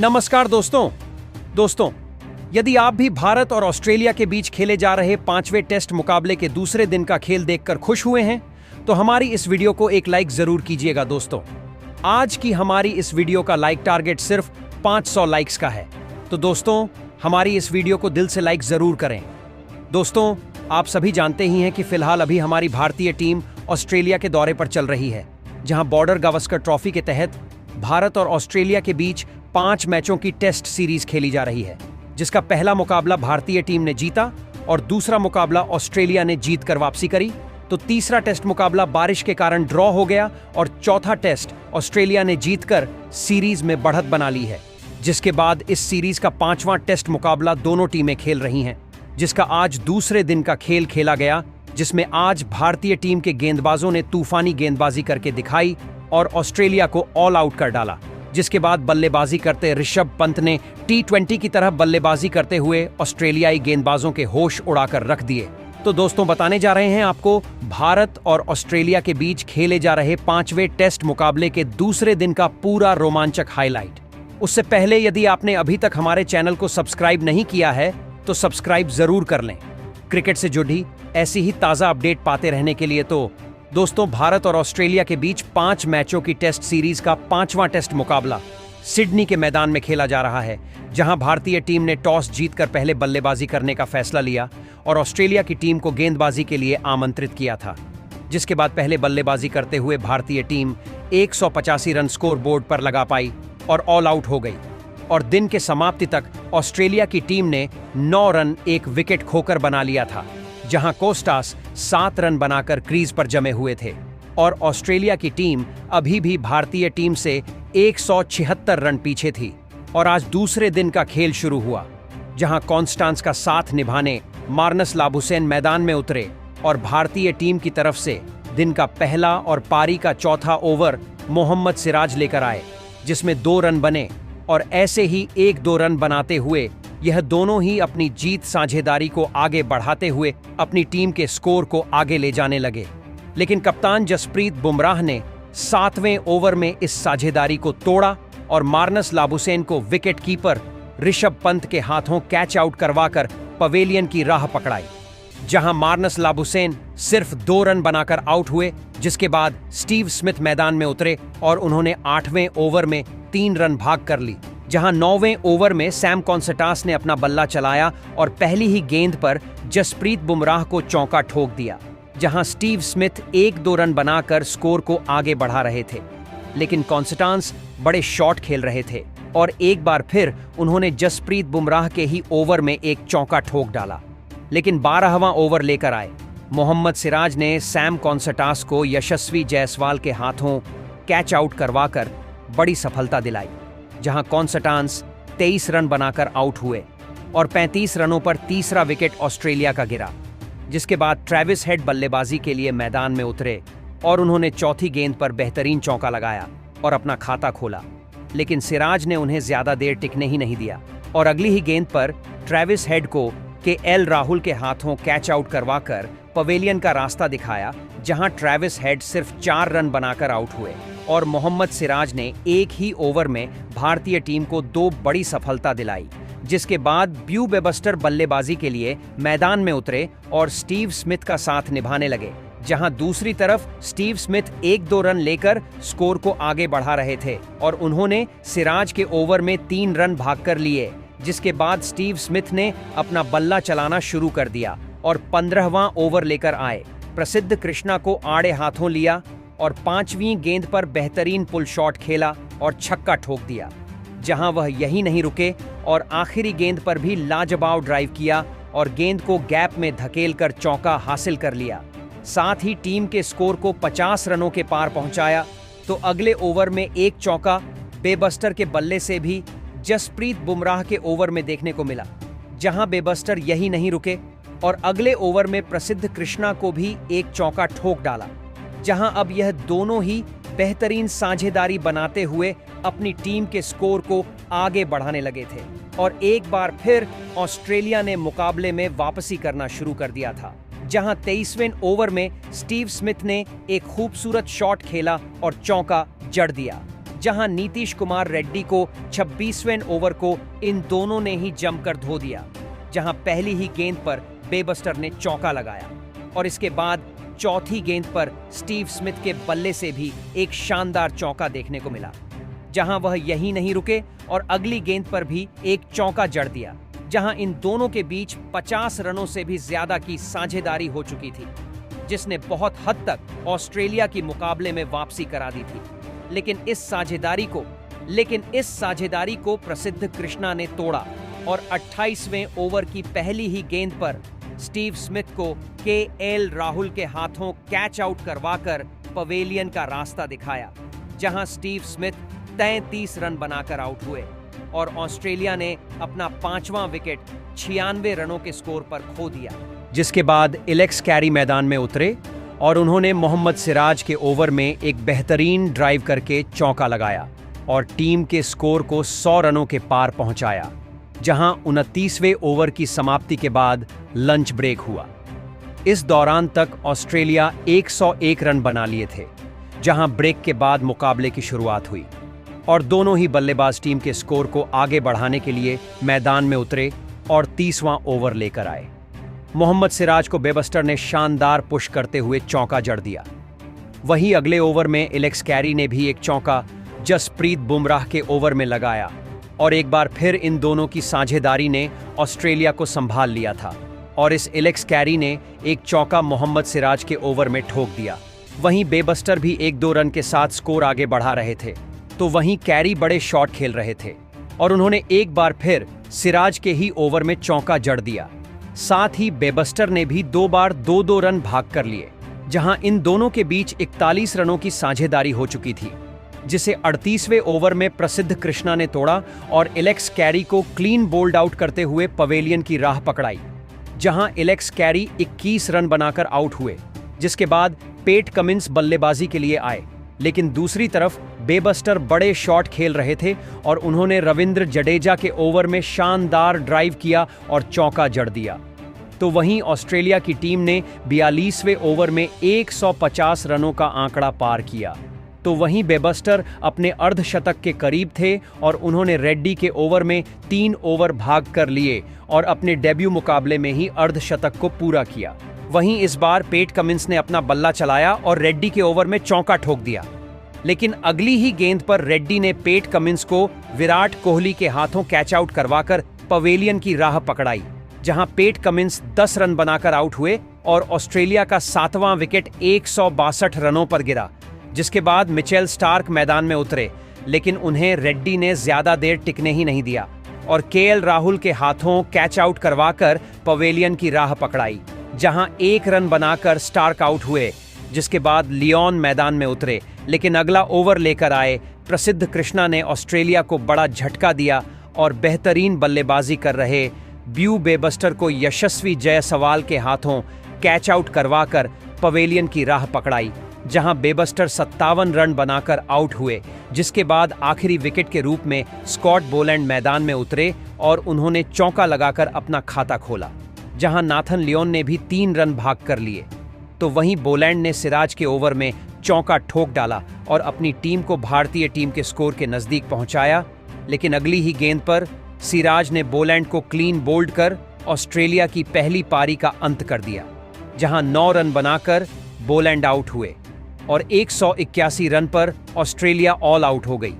नमस्कार दोस्तों, यदि आप भी भारत और ऑस्ट्रेलिया के बीच खेले जा रहे 5वें टेस्ट मुकाबले के दूसरे दिन का खेल देखकर खुश हुए हैं, तो हमारी इस वीडियो को एक लाइक जरूर कीजिएगा दोस्तों। आज की हमारी इस वीडियो का लाइक टारगेट सिर्फ 500 लाइक्स का है, तो दोस्तों हमारी इस वीडियो को दिल से लाइक जरूर करें। दोस्तों, आप सभी जानते ही हैं कि फिलहाल अभी हमारी भारतीय टीम ऑस्ट्रेलिया के दौरे पर चल रही है, जहां बॉर्डर गावस्कर ट्रॉफी के तहत भारत और ऑस्ट्रेलिया के बीच 5 मैचों की टेस्ट सीरीज खेली जा रही है, जिसका पहला मुकाबला भारतीय टीम ने जीता और दूसरा मुकाबला ऑस्ट्रेलिया ने जीतकर वापसी करी। तो तीसरा टेस्ट मुकाबला बारिश के कारण ड्रॉ हो गया और चौथा टेस्ट ऑस्ट्रेलिया ने जीतकर सीरीज में बढ़त बना ली है, जिसके बाद इस सीरीज का 5वां टेस्ट मुकाबला दोनों टीमें खेल रही हैं, जिसका आज दूसरे दिन का खेल खेला गया, जिसमें आज भारतीय टीम के गेंदबाजों ने तूफानी गेंदबाजी करके दिखाई और ऑस्ट्रेलिया को ऑल आउट कर डाला। जिसके बाद बल्लेबाजी करते ऋषभ पंत ने T20 की तरह बल्लेबाजी करते हुए ऑस्ट्रेलियाई गेंदबाजों के होश उड़ाकर रख दिए। तो दोस्तों, बताने जा रहे हैं आपको भारत और ऑस्ट्रेलिया के बीच खेले जा रहे 5वें टेस्ट मुकाबले के दूसरे दिन का पूरा रोमांचक हाईलाइट। उससे पहले यदि आपने अभी तक हमारे चैनल को सब्सक्राइब नहीं किया है तो सब्सक्राइब जरूर कर लें। क्रिकेट से जुड़ी ऐसी ही ताज़ा अपडेट पाते रहने के लिए तो दोस्तों, भारत और ऑस्ट्रेलिया के बीच 5 मैचों की टेस्ट सीरीज का 5वां टेस्ट मुकाबला सिडनी के मैदान में खेला जा रहा है, जहां भारतीय टीम ने टॉस जीतकर पहले बल्लेबाजी करने का फैसला लिया और ऑस्ट्रेलिया की टीम को गेंदबाजी के लिए आमंत्रित किया था। जिसके बाद पहले बल्लेबाजी करते हुए भारतीय टीम 185 रन स्कोर बोर्ड पर लगा पाई और ऑल आउट हो गई और दिन के समाप्ति तक ऑस्ट्रेलिया की टीम ने 9 रन 1 विकेट खोकर बना लिया था, जहां कोस्टास 7 रन बनाकर क्रीज पर जमे हुए थे और ऑस्ट्रेलिया की टीम अभी भी भारतीय टीम से 176 रन पीछे थी। और आज दूसरे दिन का खेल शुरू हुआ, जहां कॉन्स्टांस का साथ निभाने मार्नस लाबुशेन मैदान में उतरे और भारतीय टीम की तरफ से दिन का पहला और पारी का चौथा ओवर मोहम्मद सिराज लेकर आए, जिसमें 2 रन बने और ऐसे ही 1-2 रन बनाते हुए यह दोनों ही अपनी जीत साझेदारी को आगे बढ़ाते हुए अपनी टीम के स्कोर को आगे ले जाने लगे। लेकिन कप्तान जसप्रीत बुमराह ने 7वें ओवर में इस साझेदारी को तोड़ा और मार्नस लाबुशेन को विकेट कीपर ऋषभ पंत के हाथों कैच आउट करवाकर पवेलियन की राह पकड़ाई, जहां मार्नस लाबुशेन सिर्फ 2 रन बनाकर आउट हुए। जिसके बाद स्टीव स्मिथ मैदान में उतरे और उन्होंने 8वें ओवर में 3 रन भाग कर ली, जहां 9वें ओवर में सैम कॉन्सटास ने अपना बल्ला चलाया और पहली ही गेंद पर जसप्रीत बुमराह को चौका ठोक दिया, जहां स्टीव स्मिथ 1-2 रन बनाकर स्कोर को आगे बढ़ा रहे थे। लेकिन कॉन्स्टांस बड़े शॉट खेल रहे थे और एक बार फिर उन्होंने जसप्रीत बुमराह के ही ओवर में एक चौका ठोक डाला। लेकिन 12वां ओवर लेकर आए मोहम्मद सिराज ने सैम कॉन्स्टास को यशस्वी जायसवाल के हाथों कैच आउट करवाकर बड़ी सफलता दिलाई, जहां कॉन्स्टांस 23 रन बनाकर आउट हुए और 35 रनों पर तीसरा विकेट ऑस्ट्रेलिया का गिरा। जिसके बाद ट्रेविस हेड बल्लेबाजी के लिए मैदान में उतरे और उन्होंने चौथी गेंद पर बेहतरीन चौका लगाया और अपना खाता खोला। लेकिन सिराज ने उन्हें ज्यादा देर टिकने ही नहीं दिया और अगली ही गेंद पर ट्रेविस हेड को KL राहुल के हाथों कैच आउट करवाकर पवेलियन का रास्ता दिखाया, जहां ट्रेविस हेड सिर्फ 4 रन बनाकर आउट हुए और मोहम्मद सिराज ने एक ही ओवर में भारतीय टीम को 2 बड़ी सफलता दिलाई। जिसके बाद ब्यू बेबस्टर बल्लेबाजी के लिए मैदान में उतरे और स्टीव स्मिथ का साथ निभाने लगे, जहां दूसरी तरफ स्टीव स्मिथ 1-2 रन लेकर स्कोर को आगे बढ़ा रहे थे और उन्होंने सिराज के ओवर में 3 रन भागकर लिए। जिसके बाद स्टीव स्मिथ ने अपना बल्ला चलाना शुरू कर दिया और 15वां ओवर लेकर आए। प्रसिद्ध कृष्णा को आड़े हाथों लिया और 5वीं गेंद पर बेहतरीन पुल शॉट खेला और छक्का ठोक दिया, जहां वह यही नहीं रुके और आखिरी गेंद पर भी लाजवाब ड्राइव किया और गेंद को गैप में धकेलकर चौका हासिल कर लिया। साथ ही टीम के स्कोर को 50 रनों के पार पहुंचाया। तो अगले ओवर में एक चौका बेबस्टर के बल्ले से भी जसप्रीत बुमराह के ओवर में देखने को मिला, जहां बेबस्टर यही नहीं रुके और अगले ओवर में प्रसिद्ध कृष्णा को भी एक चौका ठोक डाला, जहां अब यह दोनों ही बेहतरीन साझेदारी बनाते हुए अपनी टीम के स्कोर को आगे बढ़ाने लगे थे और एक बार फिर ऑस्ट्रेलिया ने मुकाबले में वापसी करना शुरू कर दिया था, जहां 23वें ओवर में स्टीव स्मिथ ने एक खूबसूरत शॉट खेला और चौका जड़ दिया, जहां नीतीश कुमार रेड्डी को 26वें ओवर को इन दोनों ने ही जमकर धो दिया, जहां पहली ही गेंद पर बेबस्टर ने चौका लगाया और इसके बाद चौथी गेंद पर स्टीव स्मिथ के बल्ले से भी एक शानदार चौका देखने को मिला, जहां वह यहीं नहीं रुके और अगली गेंद पर भी एक चौका जड़ दिया, जहां इन दोनों के बीच 50 रनों से भी ज्यादा की साझेदारी हो चुकी थी, जिसने बहुत हद तक ऑस्ट्रेलिया की मुकाबले में वापसी करा दी थी। लेकिन इस साझेदारी को प्रसिद्ध कृष्णा ने तोड़ा और 28वें ओवर की पहली ही गेंद पर स्टीव स्मिथ को केएल राहुल के हाथों कैच आउट करवाकर पवेलियन का रास्ता दिखाया, जहां स्टीव स्मिथ 33 रन बनाकर आउट हुए और ऑस्ट्रेलिया ने अपना 5वां विकेट 96 रनों के स्कोर पर खो दिया। जिसके बाद एलेक्स कैरी मैदान में उतरे और उन्होंने मोहम्मद सिराज के ओवर में एक बेहतरीन ड्राइव करके चौका लगाया और टीम के स्कोर को 100 रनों के पार पहुंचाया, जहां 29वें ओवर की समाप्ति के बाद लंच ब्रेक हुआ। इस दौरान तक ऑस्ट्रेलिया 101 रन बना लिए थे, जहां ब्रेक के बाद मुकाबले की शुरुआत हुई और दोनों ही बल्लेबाज टीम के स्कोर को आगे बढ़ाने के लिए मैदान में उतरे और 30वां ओवर लेकर आए। मोहम्मद सिराज को बेबस्टर ने शानदार पुश करते हुए चौका जड़ दिया। वहीं अगले ओवर में एलेक्स कैरी ने भी एक चौका जसप्रीत बुमराह के ओवर में लगाया और एक बार फिर इन दोनों की साझेदारी ने ऑस्ट्रेलिया को संभाल लिया था और इस एलेक्स कैरी ने एक चौका मोहम्मद सिराज के ओवर में ठोक दिया। वहीं बेबस्टर भी 1-2 रन के साथ स्कोर आगे बढ़ा रहे थे, तो वहीं कैरी बड़े शॉट खेल रहे थे और उन्होंने एक बार फिर सिराज के ही ओवर में चौका जड़ दिया। साथ ही बेबस्टर ने भी 2 बार 2-2 रन भाग कर लिए, जहां इन दोनों के बीच 41 रनों की साझेदारी हो चुकी थी, जिसे 38वें ओवर में प्रसिद्ध कृष्णा ने तोड़ा और एलेक्स कैरी को क्लीन बोल्ड आउट करते हुए पवेलियन की राह पकड़ाई, जहां एलेक्स कैरी 21 रन बनाकर आउट हुए, जिसके बाद पेट कमिंस बल्लेबाजी के लिए आए। लेकिन दूसरी तरफ बेबस्टर बड़े शॉट खेल रहे थे और उन्होंने रविंद्र जडेजा के ओवर में शानदार ड्राइव किया और चौका जड़ दिया। तो वहीं ऑस्ट्रेलिया की टीम ने 42वें ओवर में 150 रनों का आंकड़ा पार किया। तो वहीं बेबस्टर अपने अर्धशतक के करीब थे और उन्होंने रेड्डी के ओवर में 3 ओवर भाग कर लिए और अपने डेब्यू मुकाबले में ही अर्धशतक को पूरा किया। वहीं इस बार पेट कमिंस ने अपना बल्ला चलाया और रेड्डी के ओवर में चौका ठोक दिया, लेकिन अगली ही गेंद पर रेड्डी ने पेट कमिंस को विराट कोहली के हाथों कैच आउट करवाकर पवेलियन की राह पकड़ाई, जहां पेट कमिंस 10 रन बनाकर आउट हुए और ऑस्ट्रेलिया का 7वां विकेट 162 रनों पर गिरा। जिसके बाद मिचेल स्टार्क मैदान में उतरे, लेकिन उन्हें रेड्डी ने ज्यादा देर टिकने ही नहीं दिया और केएल राहुल के हाथों कैच आउट करवाकर पवेलियन की राह पकड़ाई, जहां 1 रन बनाकर स्टार्क आउट हुए। जिसके बाद लियोन मैदान में उतरे, लेकिन अगला ओवर लेकर आए प्रसिद्ध कृष्णा ने ऑस्ट्रेलिया को बड़ा झटका दिया और बेहतरीन बल्लेबाजी कर रहे ब्यू बेबस्टर को यशस्वी जायसवाल के हाथों कैच आउट करवाकर पवेलियन की राह पकड़ाई, जहां बेबस्टर 57 रन बनाकर आउट हुए। जिसके बाद आखिरी विकेट के रूप में स्कॉट बोलैंड मैदान में उतरे और उन्होंने चौका लगाकर अपना खाता खोला, जहां नाथन लियोन ने भी 3 रन भाग कर लिए। तो वहीं बोलैंड ने सिराज के ओवर में चौका ठोक डाला और अपनी टीम को भारतीय टीम के स्कोर के नजदीक पहुंचाया। लेकिन अगली ही गेंद पर सिराज ने बोलैंड को क्लीन बोल्ड कर ऑस्ट्रेलिया की पहली पारी का अंत कर दिया, जहां 9 रन बनाकर बोलैंड आउट हुए और 181 रन पर ऑस्ट्रेलिया ऑल आउट हो गई,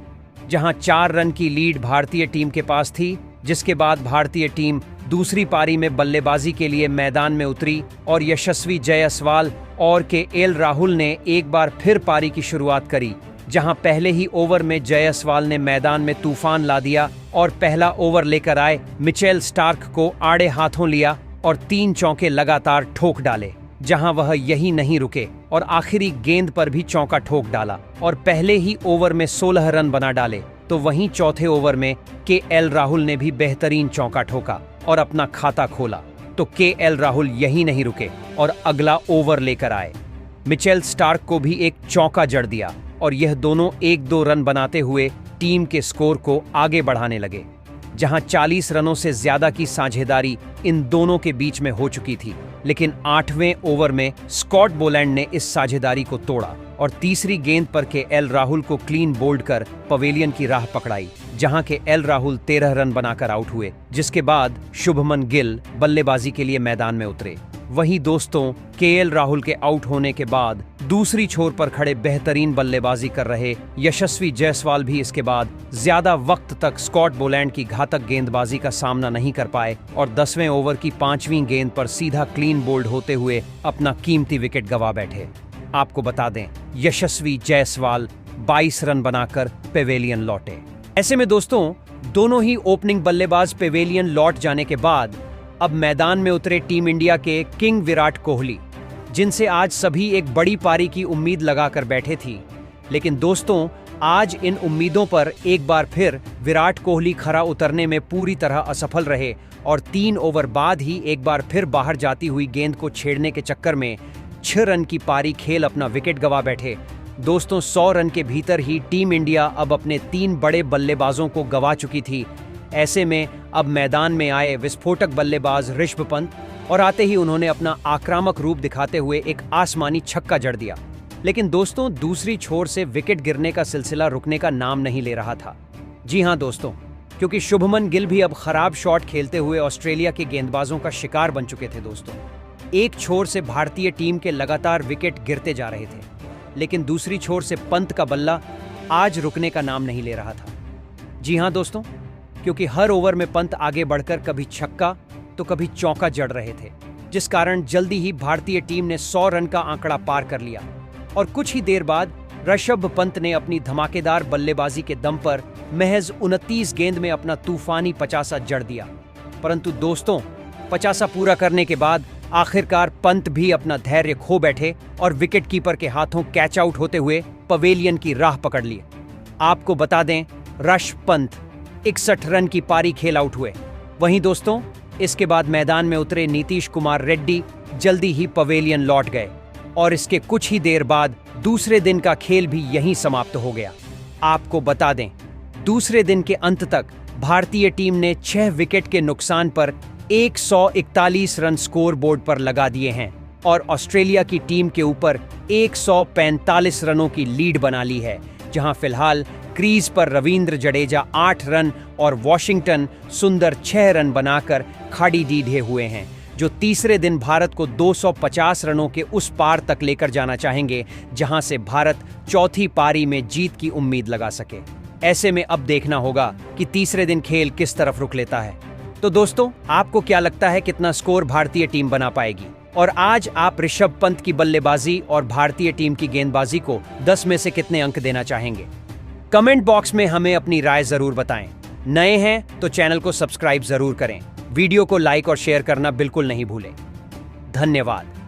जहां 4 रन की लीड भारतीय टीम के पास थी। जिसके बाद भारतीय टीम दूसरी पारी में बल्लेबाजी के लिए मैदान में उतरी और यशस्वी जायसवाल और केएल राहुल ने एक बार फिर पारी की शुरुआत करी, जहां पहले ही ओवर में जायसवाल ने मैदान में तूफान ला दिया और पहला ओवर लेकर आए मिचेल स्टार्क को आड़े हाथों लिया और 3 चौके लगातार ठोक डाले, जहां वह यही नहीं रुके और आखिरी गेंद पर भी चौका ठोक डाला और पहले ही ओवर में 16 रन बना डाले। तो वहीं चौथे ओवर में केएल राहुल ने भी बेहतरीन चौका ठोका और अपना खाता खोला। तो केएल राहुल यही नहीं रुके और अगला ओवर लेकर आए। मिचेल स्टार्क को भी एक चौका जड़ दिया और यह दोनों 1-2 रन बनाते हुए टीम के स्कोर को आगे बढ़ाने लगे, जहां 40 रनों से ज्यादा की साझेदारी इन दोनों के बीच में हो चुकी थी। लेकिन 8वें ओवर में स्कॉट बोलैंड ने इस साझेदारी को तोड़ा और तीसरी गेंद पर के एल राहुल को क्लीन बोल्ड कर पवेलियन की राह पकड़ाई, जहां के एल राहुल 13 रन बनाकर आउट हुए, जिसके बाद शुभमन गिल बल्लेबाजी के लिए मैदान में उतरे। वहीं दोस्तों, केएल राहुल के आउट होने के बाद दूसरी छोर पर खड़े बेहतरीन बल्लेबाजी कर रहे यशस्वी जायसवाल भी इसके बाद ज्यादा वक्त तक स्कॉट बोलैंड की घातक गेंदबाजी का सामना नहीं कर पाए और 10वें ओवर की 5वीं गेंद पर सीधा क्लीन बोल्ड होते हुए अपना कीमती विकेट गंवा बैठे। आपको बता दें, यशस्वी जायसवाल 22 रन बनाकर पेवेलियन लौटे। ऐसे में दोस्तों, दोनों ही ओपनिंग बल्लेबाज पेवेलियन लौट जाने के बाद अब मैदान में उतरे टीम इंडिया के किंग विराट कोहली, जिनसे आज सभी एक बड़ी पारी की उम्मीद लगाकर बैठे थी। लेकिन दोस्तों, आज इन उम्मीदों पर एक बार फिर विराट कोहली खरा उतरने में पूरी तरह असफल रहे और 3 ओवर बाद ही एक बार फिर बाहर जाती हुई गेंद को छेड़ने के चक्कर में 6 रन की पारी खेल अपना विकेट गंवा बैठे। दोस्तों, 100 रन के भीतर ही टीम इंडिया अब अपने 3 बड़े बल्लेबाजों को गंवा चुकी थी। ऐसे में अब मैदान में आए विस्फोटक बल्लेबाज ऋषभ पंत और आते ही उन्होंने अपना आक्रामक रूप दिखाते हुए एक आसमानी छक्का जड़ दिया। लेकिन दोस्तों, दूसरी छोर से विकेट गिरने का सिलसिला रुकने का नाम नहीं ले रहा था। जी हां दोस्तों, क्योंकि शुभमन गिल भी अब खराब शॉट खेलते हुए ऑस्ट्रेलिया के गेंदबाजों का शिकार बन चुके थे। दोस्तों, एक छोर से भारतीय टीम के लगातार विकेट गिरते जा रहे थे, लेकिन दूसरी छोर से पंत का बल्ला आज रुकने का नाम नहीं ले रहा था। जी हां दोस्तों, क्योंकि हर ओवर में पंत आगे बढ़कर कभी छक्का तो कभी चौका जड़ रहे थे, जिस कारण जल्दी ही भारतीय टीम ने 100 रन का आंकड़ा पार कर लिया और कुछ ही देर बाद ऋषभ पंत ने अपनी धमाकेदार बल्लेबाजी के दम पर महज 29 गेंद में अपना तूफानी 50 जड़ दिया। परंतु दोस्तों, 50 पूरा करने के बाद आखिरकार पंत भी अपना धैर्य खो बैठे और विकेट कीपर के हाथों कैच आउट होते हुए पवेलियन की राह पकड़ लिए। आपको बता दें, ऋषभ पंत 61 रन की पारी खेल आउट हुए। वहीं दोस्तों, इसके बाद मैदान में उतरे नीतीश कुमार रेड्डी जल्दी ही पवेलियन लौट गए और इसके कुछ ही देर बाद दूसरे दिन का खेल भी यहीं समाप्त हो गया। आपको बता दें, दूसरे दिन के अंत तक भारतीय टीम ने 6 विकेट के नुकसान पर 141 रन स्कोर बोर्ड पर लगा दिए हैं और ऑस्ट्रेलिया की टीम के ऊपर 145 रनों की लीड बना ली है, जहां फिलहाल क्रीज पर रविंद्र जडेजा 8 रन और वॉशिंगटन सुंदर 6 रन बनाकर खाड़ी दीधे हुए हैं, जो तीसरे दिन भारत को 250 रनों के उस पार तक लेकर जाना चाहेंगे जहां से भारत चौथी पारी में जीत की उम्मीद लगा सके। ऐसे में अब देखना होगा कि तीसरे दिन खेल किस तरफ रुख लेता है। तो दोस्तों, आपको क्या लगता है कितना स्कोर भारतीय टीम बना पाएगी? और आज आप ऋषभ पंत की बल्लेबाजी और भारतीय टीम की गेंदबाजी को 10 में से कितने अंक देना चाहेंगे? कमेंट बॉक्स में हमें अपनी राय जरूर बताएं। नए हैं तो चैनल को सब्सक्राइब जरूर करें। वीडियो को लाइक और शेयर करना बिल्कुल नहीं भूलें। धन्यवाद।